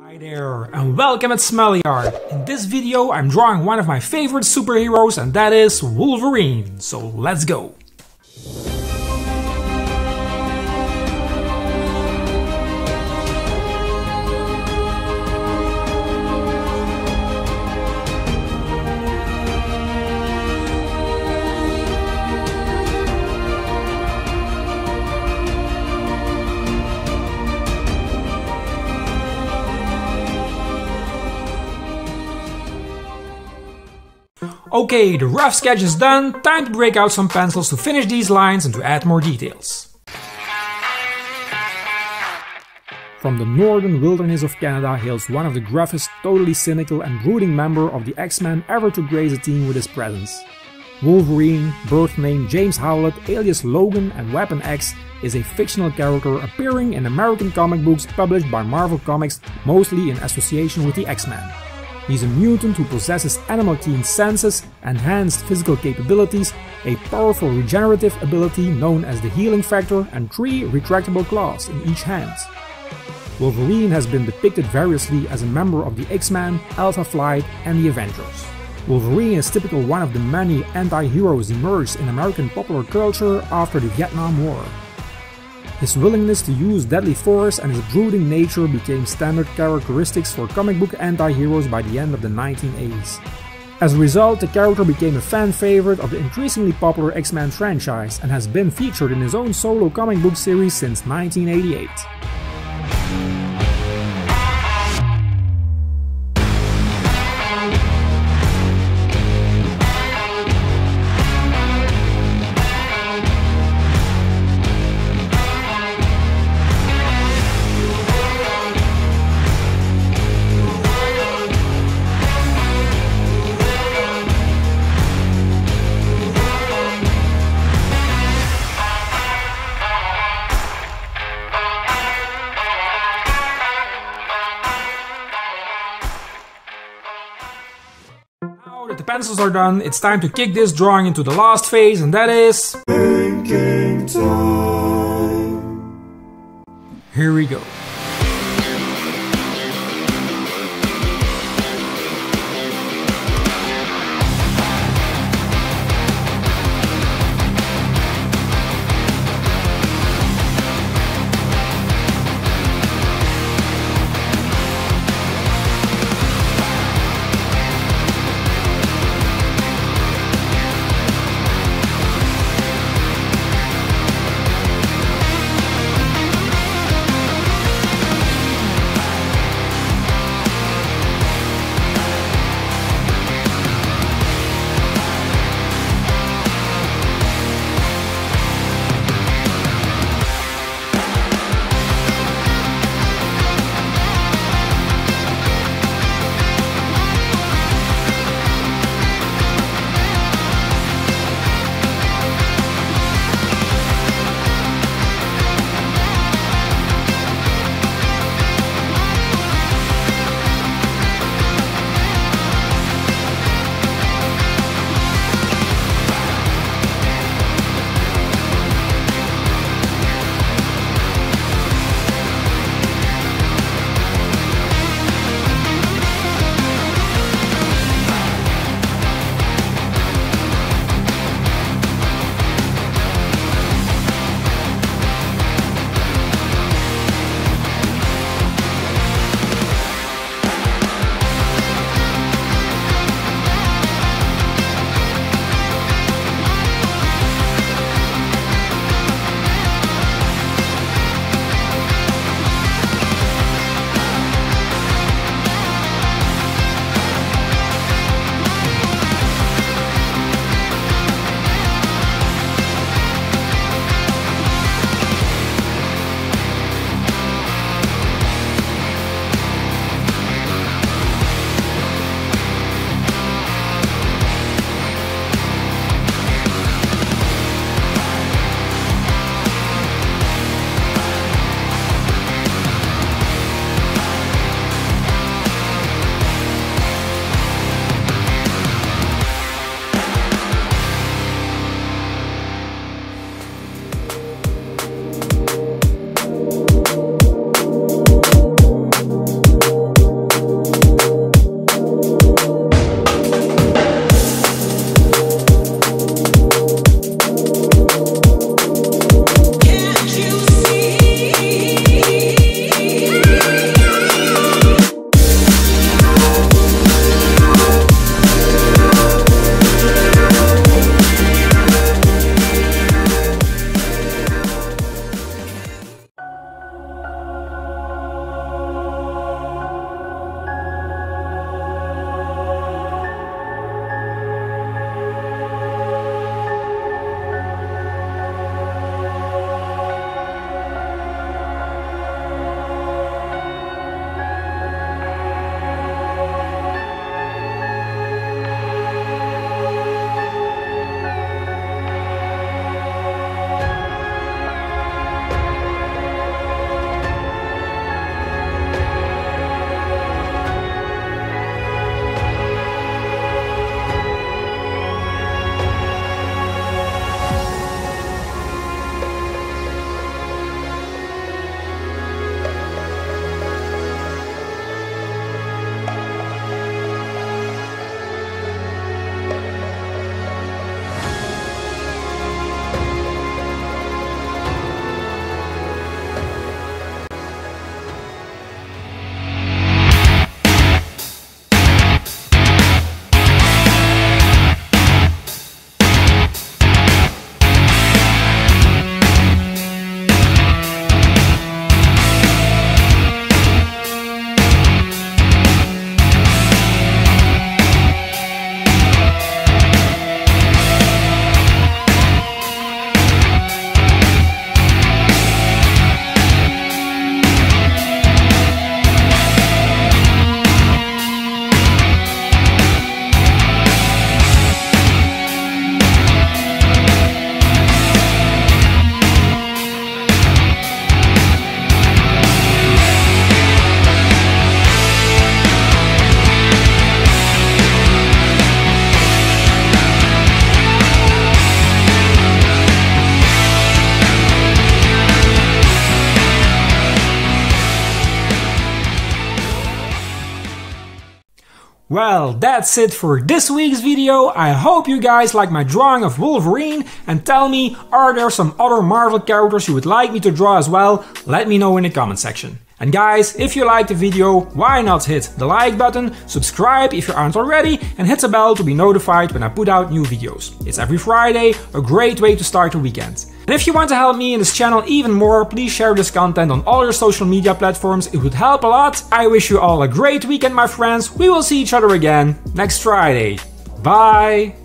Hi there, and welcome at Smully Art. In this video I'm drawing one of my favorite superheroes, and that is Wolverine. So let's go! Okay, the rough sketch is done, time to break out some pencils to finish these lines and to add more details. From the northern wilderness of Canada hails one of the gruffest, totally cynical and brooding member of the X-Men ever to grace a team with his presence. Wolverine, birth name James Howlett, alias Logan and Weapon X, is a fictional character appearing in American comic books published by Marvel Comics, mostly in association with the X-Men. He's a mutant who possesses animal-keen senses, enhanced physical capabilities, a powerful regenerative ability known as the healing factor, and 3 retractable claws in each hand. Wolverine has been depicted variously as a member of the X-Men, Alpha Flight and the Avengers. Wolverine is typical one of the many anti-heroes emerged in American popular culture after the Vietnam War. His willingness to use deadly force and his brooding nature became standard characteristics for comic book anti-heroes by the end of the 1980s. As a result, the character became a fan favorite of the increasingly popular X-Men franchise and has been featured in his own solo comic book series since 1988. Now that the pencils are done, it's time to kick this drawing into the last phase, and that is... thinking time. Here we go. Well, that's it for this week's video. I hope you guys like my drawing of Wolverine, and tell me, are there some other Marvel characters you would like me to draw as well? Let me know in the comment section. And guys, if you liked the video, why not hit the like button, subscribe if you aren't already, and hit the bell to be notified when I put out new videos. It's every Friday, a great way to start the weekend. And if you want to help me in this channel even more, please share this content on all your social media platforms, it would help a lot. I wish you all a great weekend, my friends. We will see each other again next Friday. Bye!